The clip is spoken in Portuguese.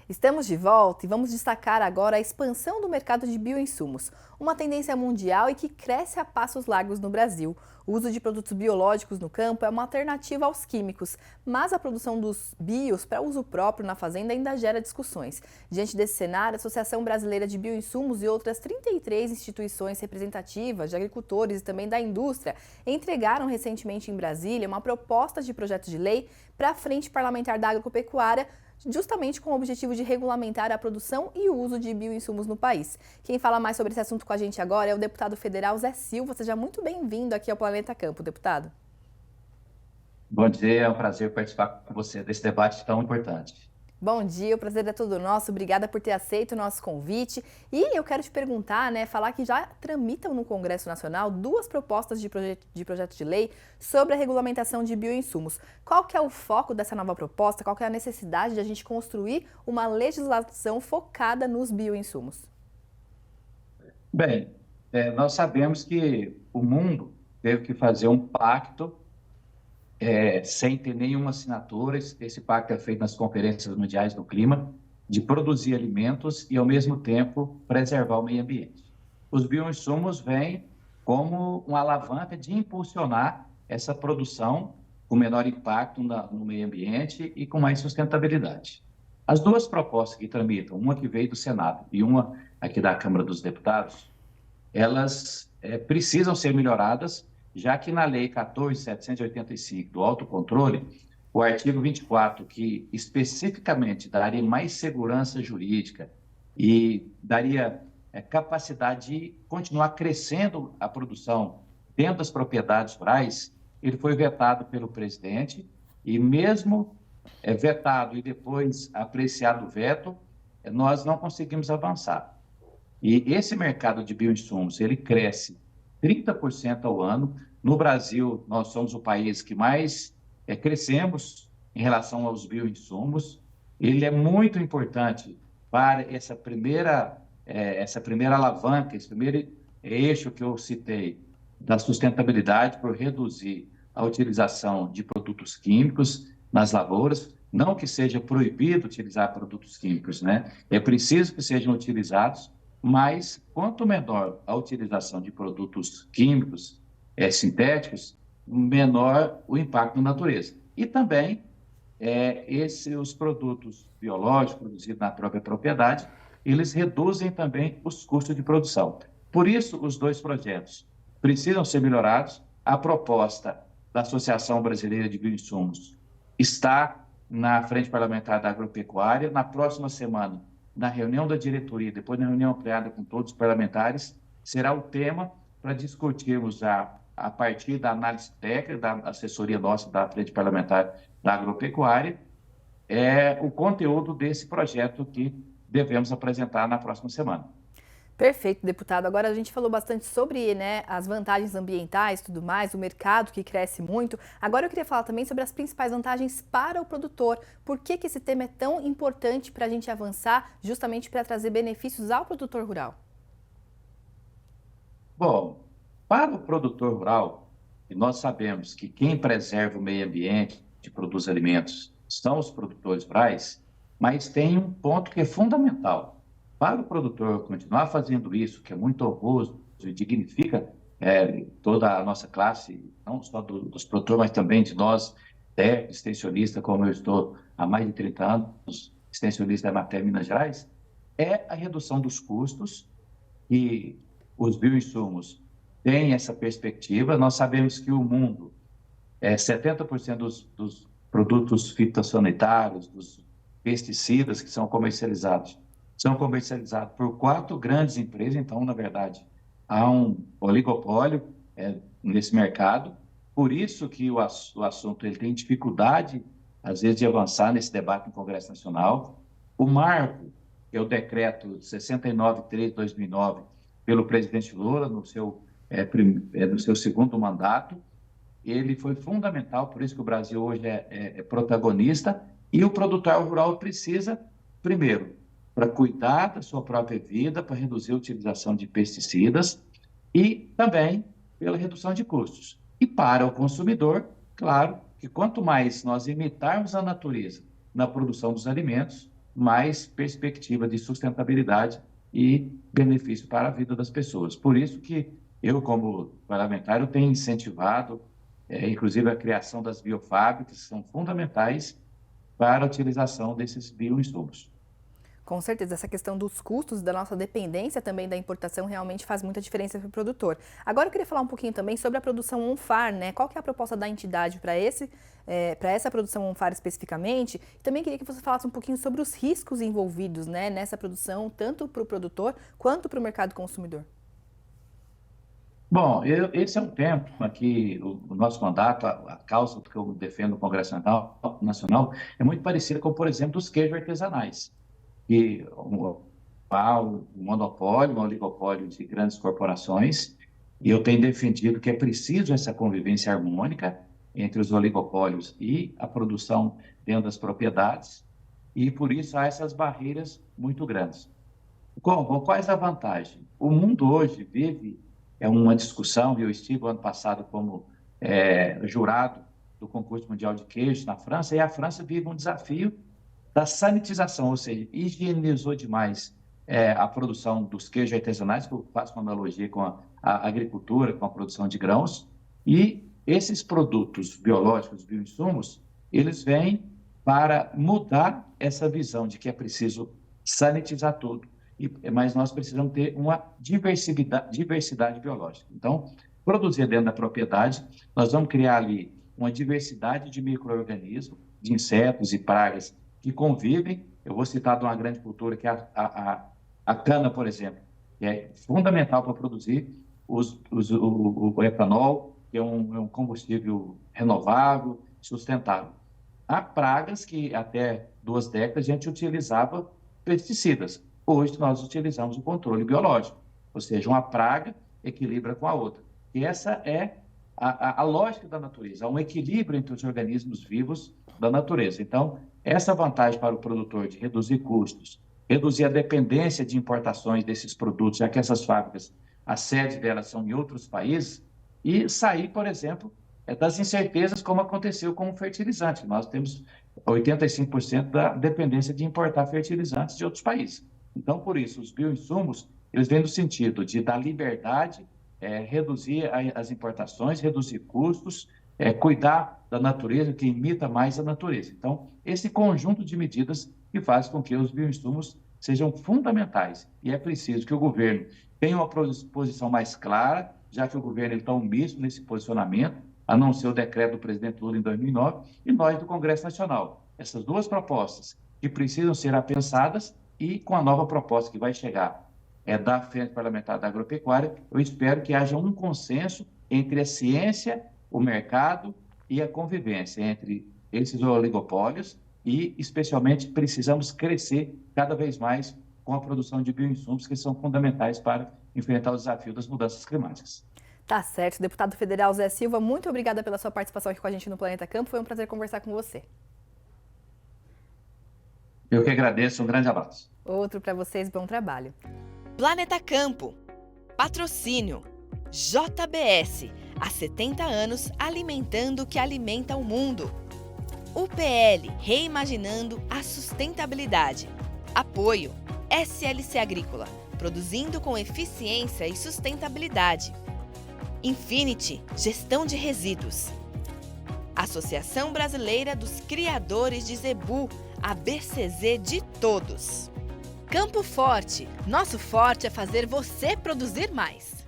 Estamos de volta e vamos destacar agora a expansão do mercado de bioinsumos, uma tendência mundial e que cresce a passos largos no Brasil. O uso de produtos biológicos no campo é uma alternativa aos químicos, mas a produção dos bios para uso próprio na fazenda ainda gera discussões. Diante desse cenário, a Associação Brasileira de Bioinsumos e outras 33 instituições representativas de agricultores e também da indústria entregaram recentemente em Brasília uma proposta de projeto de lei para a Frente Parlamentar da Agropecuária, justamente com o objetivo de regulamentar a produção e o uso de bioinsumos no país. Quem fala mais sobre esse assunto com a gente agora é o deputado federal Zé Silva. Seja muito bem-vindo aqui ao Planeta Campo, deputado. Bom dia, é um prazer participar com você desse debate tão importante. Bom dia, o prazer é todo nosso. Obrigada por ter aceito o nosso convite. E eu quero te perguntar, falar que já tramitam no Congresso Nacional duas propostas de projeto de lei sobre a regulamentação de bioinsumos. Qual que é o foco dessa nova proposta? Qual que é a necessidade de a gente construir uma legislação focada nos bioinsumos? Bem, nós sabemos que o mundo teve que fazer um pacto sem ter nenhuma assinatura. Esse pacto é feito nas conferências mundiais do clima, de produzir alimentos e, ao mesmo tempo, preservar o meio ambiente. Os bioinsumos vêm como uma alavanca de impulsionar essa produção com menor impacto no meio ambiente e com mais sustentabilidade. As duas propostas que tramitam, uma que veio do Senado e uma aqui da Câmara dos Deputados, elas precisam ser melhoradas, já que na Lei 14.785 do autocontrole, o artigo 24, que especificamente daria mais segurança jurídica e daria capacidade de continuar crescendo a produção dentro das propriedades rurais, ele foi vetado pelo presidente e mesmo vetado e depois apreciado o veto, nós não conseguimos avançar. E esse mercado de bioinsumos, ele cresce 30% ao ano. No Brasil, nós somos o país que mais crescemos em relação aos bioinsumos. Ele é muito importante para essa primeira alavanca, esse primeiro eixo que eu citei, da sustentabilidade, por reduzir a utilização de produtos químicos nas lavouras. Não que seja proibido utilizar produtos químicos, né? É preciso que sejam utilizados, mas quanto menor a utilização de produtos químicos sintéticos, menor o impacto na natureza. E também os produtos biológicos produzidos na própria propriedade, eles reduzem também os custos de produção. Por isso, os dois projetos precisam ser melhorados. A proposta da Associação Brasileira de Bioinsumos está na Frente Parlamentar da Agropecuária. Na próxima semana, na reunião da diretoria, depois na reunião ampliada com todos os parlamentares, será o tema para discutirmos a partir da análise técnica, da assessoria nossa da Frente Parlamentar da Agropecuária, o conteúdo desse projeto que devemos apresentar na próxima semana. Perfeito, deputado. Agora a gente falou bastante sobre as vantagens ambientais e tudo mais, o mercado que cresce muito. Agora eu queria falar também sobre as principais vantagens para o produtor. Por que esse tema é tão importante para a gente avançar, justamente para trazer benefícios ao produtor rural? Bom, para o produtor rural, e nós sabemos que quem preserva o meio ambiente e produz alimentos são os produtores rurais, mas tem um ponto que é fundamental. Para o produtor continuar fazendo isso, que é muito honroso e dignifica toda a nossa classe, não só dos produtores, mas também de nós, extensionistas, como eu estou há mais de 30 anos, extensionista da Emater Minas Gerais, é a redução dos custos, e os bioinsumos têm essa perspectiva. Nós sabemos que o mundo, 70% dos produtos fitossanitários, dos pesticidas que são comercializados por 4 grandes empresas. Então, na verdade, há um oligopólio nesse mercado. Por isso que o assunto ele tem dificuldade, às vezes, de avançar nesse debate no Congresso Nacional. O marco, que é o decreto 69.3 de 2009, pelo presidente Lula, no seu segundo mandato, ele foi fundamental. Por isso que o Brasil hoje é protagonista. E o produtor rural precisa, primeiro, para cuidar da sua própria vida, para reduzir a utilização de pesticidas e também pela redução de custos. E para o consumidor, claro, que quanto mais nós imitarmos a natureza na produção dos alimentos, mais perspectiva de sustentabilidade e benefício para a vida das pessoas. Por isso que eu, como parlamentar, eu tenho incentivado, inclusive, a criação das biofábricas, que são fundamentais para a utilização desses bioinsumos. Com certeza, essa questão dos custos, da nossa dependência também da importação, realmente faz muita diferença para o produtor. Agora eu queria falar um pouquinho também sobre a produção on-farm, né? Qual que é a proposta da entidade para essa produção on-farm especificamente? Também queria que você falasse um pouquinho sobre os riscos envolvidos, né, nessa produção, tanto para o produtor quanto para o mercado consumidor. Bom, esse é um tema que o nosso mandato, a causa que eu defendo no Congresso Nacional é muito parecida com, por exemplo, os queijos artesanais, que há um monopólio, um oligopólio de grandes corporações, e eu tenho defendido que é preciso essa convivência harmônica entre os oligopólios e a produção dentro das propriedades, e por isso há essas barreiras muito grandes. Quais a vantagem? O mundo hoje vive uma discussão, e eu estive ano passado como jurado do concurso mundial de queijo na França, e a França vive um desafio da sanitização, ou seja, higienizou demais a produção dos queijos artesanais, que eu faço uma analogia com a agricultura, com a produção de grãos, e esses produtos biológicos, bioinsumos, eles vêm para mudar essa visão de que é preciso sanitizar tudo, mas nós precisamos ter uma diversidade biológica. Então, produzir dentro da propriedade, nós vamos criar ali uma diversidade de micro-organismos, de insetos e pragas que convivem. Eu vou citar de uma grande cultura que é a cana, por exemplo, que é fundamental para produzir o etanol, que é um combustível renovável, sustentável. Há pragas que até 2 décadas a gente utilizava pesticidas. Hoje nós utilizamos o controle biológico, ou seja, uma praga equilibra com a outra. E essa é a lógica da natureza, há um equilíbrio entre os organismos vivos da natureza. Então, essa vantagem para o produtor de reduzir custos, reduzir a dependência de importações desses produtos, já que essas fábricas, a sede delas são em outros países, e sair, por exemplo, das incertezas, como aconteceu com o fertilizante. Nós temos 85% da dependência de importar fertilizantes de outros países. Então, por isso, os bioinsumos, eles vêm no sentido de dar liberdade, reduzir as importações, reduzir custos, cuidar da natureza, que imita mais a natureza. Então, esse conjunto de medidas que faz com que os bioinsumos sejam fundamentais. E é preciso que o governo tenha uma posição mais clara, já que o governo está omisso nesse posicionamento, a não ser o decreto do presidente Lula em 2009, e nós do Congresso Nacional. Essas duas propostas que precisam ser apensadas e com a nova proposta que vai chegar da Frente Parlamentar da Agropecuária, eu espero que haja um consenso entre a ciência, o mercado e a convivência entre esses oligopólios e, especialmente, precisamos crescer cada vez mais com a produção de bioinsumos que são fundamentais para enfrentar o desafio das mudanças climáticas. Tá certo. Deputado federal Zé Silva, muito obrigada pela sua participação aqui com a gente no Planeta Campo. Foi um prazer conversar com você. Eu que agradeço. Um grande abraço. Outro para vocês. Bom trabalho. Planeta Campo. Patrocínio. JBS. Há 70 anos alimentando o que alimenta o mundo. UPL. Reimaginando a sustentabilidade. Apoio. SLC Agrícola. Produzindo com eficiência e sustentabilidade. Infinity, gestão de resíduos. Associação Brasileira dos Criadores de Zebu, a BCZ de todos. Campo Forte, nosso forte é fazer você produzir mais.